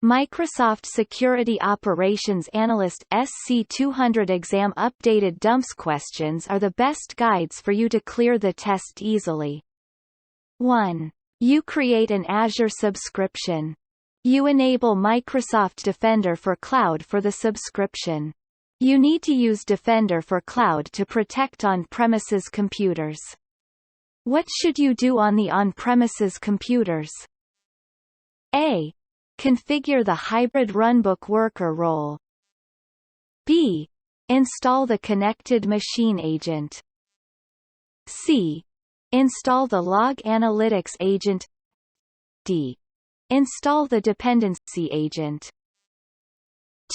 Microsoft Security Operations Analyst SC-200 exam updated dumps questions are the best guides for you to clear the test easily. 1. You create an Azure subscription. You enable Microsoft Defender for Cloud for the subscription. You need to use Defender for Cloud to protect on-premises computers. What should you do on the on-premises computers? A. Configure the hybrid runbook worker role. B. Install the connected machine agent. C. Install the log analytics agent. D. Install the dependency agent.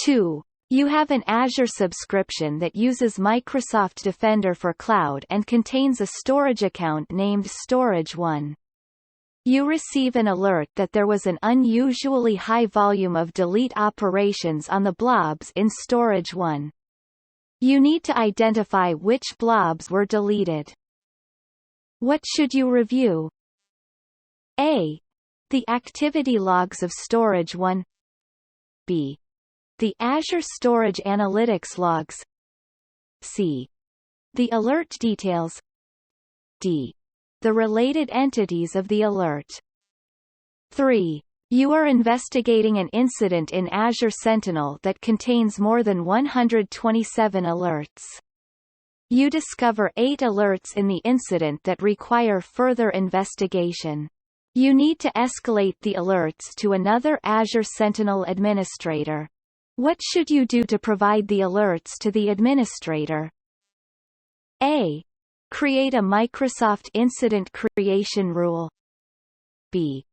2. You have an Azure subscription that uses Microsoft Defender for Cloud and contains a storage account named Storage1. You receive an alert that there was an unusually high volume of delete operations on the blobs in Storage1. You need to identify which blobs were deleted. What should you review? A. The activity logs of Storage1. B. The Azure Storage Analytics logs. C. The alert details. D. The related entities of the alert. 3. You are investigating an incident in Azure Sentinel that contains more than 127 alerts. You discover 8 alerts in the incident that require further investigation. You need to escalate the alerts to another Azure Sentinel administrator. What should you do to provide the alerts to the administrator? A. Create a Microsoft Incident Creation Rule. B.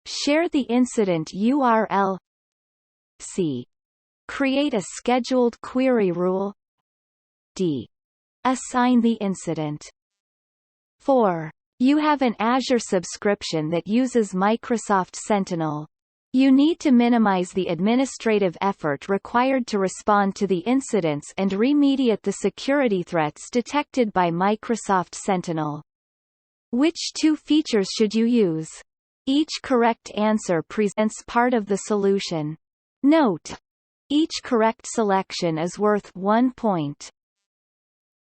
Share the incident URL. C. Create a scheduled query rule. D. Assign the incident. 4. You have an Azure subscription that uses Microsoft Sentinel. You need to minimize the administrative effort required to respond to the incidents and remediate the security threats detected by Microsoft Sentinel. Which 2 features should you use? Each correct answer presents part of the solution. Note: each correct selection is worth 1 point.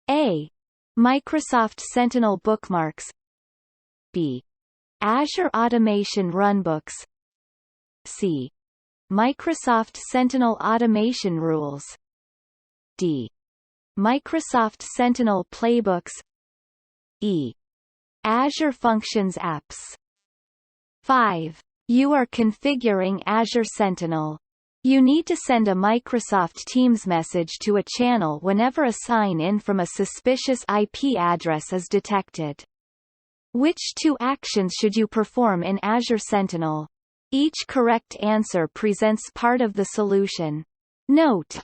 A. Microsoft Sentinel bookmarks. B. Azure Automation Runbooks. C. Microsoft Sentinel Automation Rules. D. Microsoft Sentinel Playbooks. E. Azure Functions Apps. 5. You are configuring Azure Sentinel. You need to send a Microsoft Teams message to a channel whenever a sign-in from a suspicious IP address is detected. Which 2 actions should you perform in Azure Sentinel? Each correct answer presents part of the solution. Note: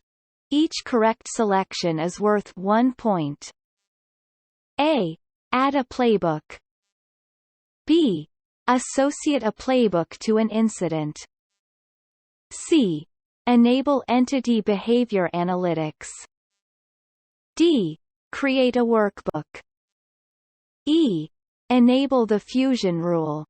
each correct selection is worth 1 point. A. Add a playbook. B. Associate a playbook to an incident. C. Enable entity behavior analytics. D. Create a workbook. E. Enable the fusion rule.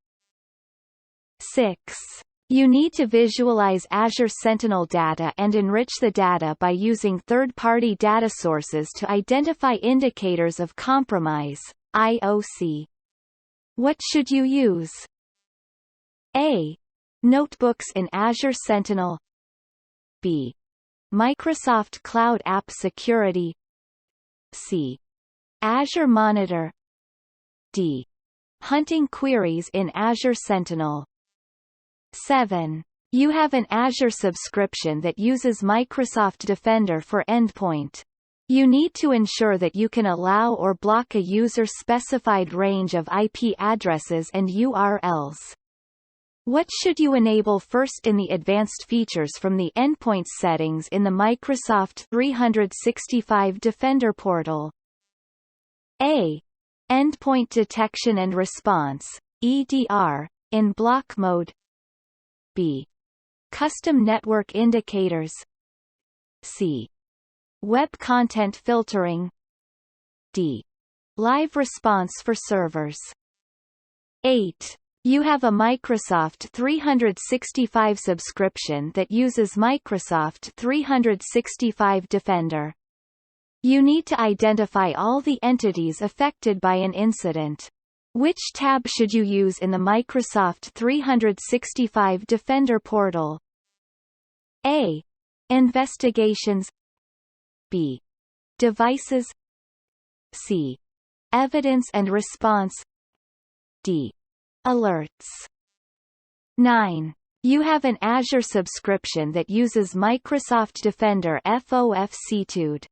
6. You need to visualize Azure Sentinel data and enrich the data by using third-party data sources to identify indicators of compromise, IOC. What should you use? A. Notebooks in Azure Sentinel. B. Microsoft Cloud App Security. C. Azure Monitor. D. Hunting queries in Azure Sentinel. 7. You have an Azure subscription that uses Microsoft Defender for Endpoint. You need to ensure that you can allow or block a user-specified range of IP addresses and URLs. What should you enable first in the advanced features from the endpoint settings in the Microsoft 365 Defender portal? A. Endpoint detection and response, EDR, in block mode. B. Custom network indicators. C. Web content filtering. D. Live response for servers. 8. You have a Microsoft 365 subscription that uses Microsoft 365 Defender. You need to identify all the entities affected by an incident. Which tab should you use in the Microsoft 365 Defender portal? A. Investigations. B. Devices. C. Evidence and response. D. Alerts. 9. You have an Azure subscription that uses Microsoft Defender FOFC2.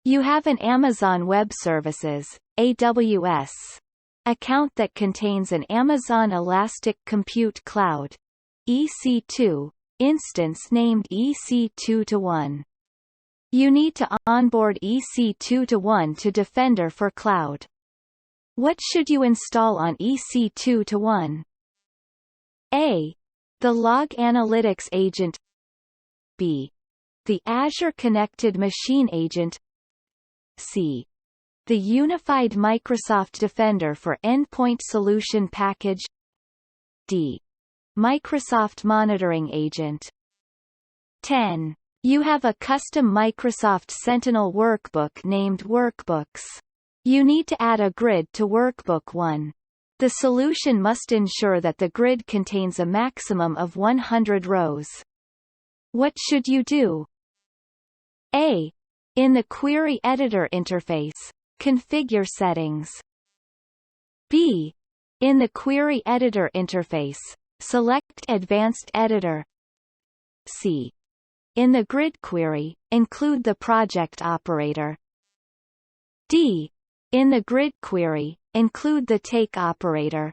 You have an Amazon Web Services (AWS) account that contains an Amazon Elastic Compute Cloud (EC2) instance named EC2-1. You need to onboard EC2-1 to Defender for Cloud. What should you install on EC2-1? A. The Log Analytics Agent. B. The Azure Connected Machine Agent. C. The Unified Microsoft Defender for Endpoint Solution Package. D. Microsoft Monitoring Agent. 10. You have a custom Microsoft Sentinel workbook named Workbooks. You need to add a grid to Workbook 1. The solution must ensure that the grid contains a maximum of 100 rows. What should you do? A. In the Query Editor interface, configure settings. B. In the Query Editor interface, select Advanced Editor. C. In the grid query, include the project operator. D. In the grid query, include the take operator.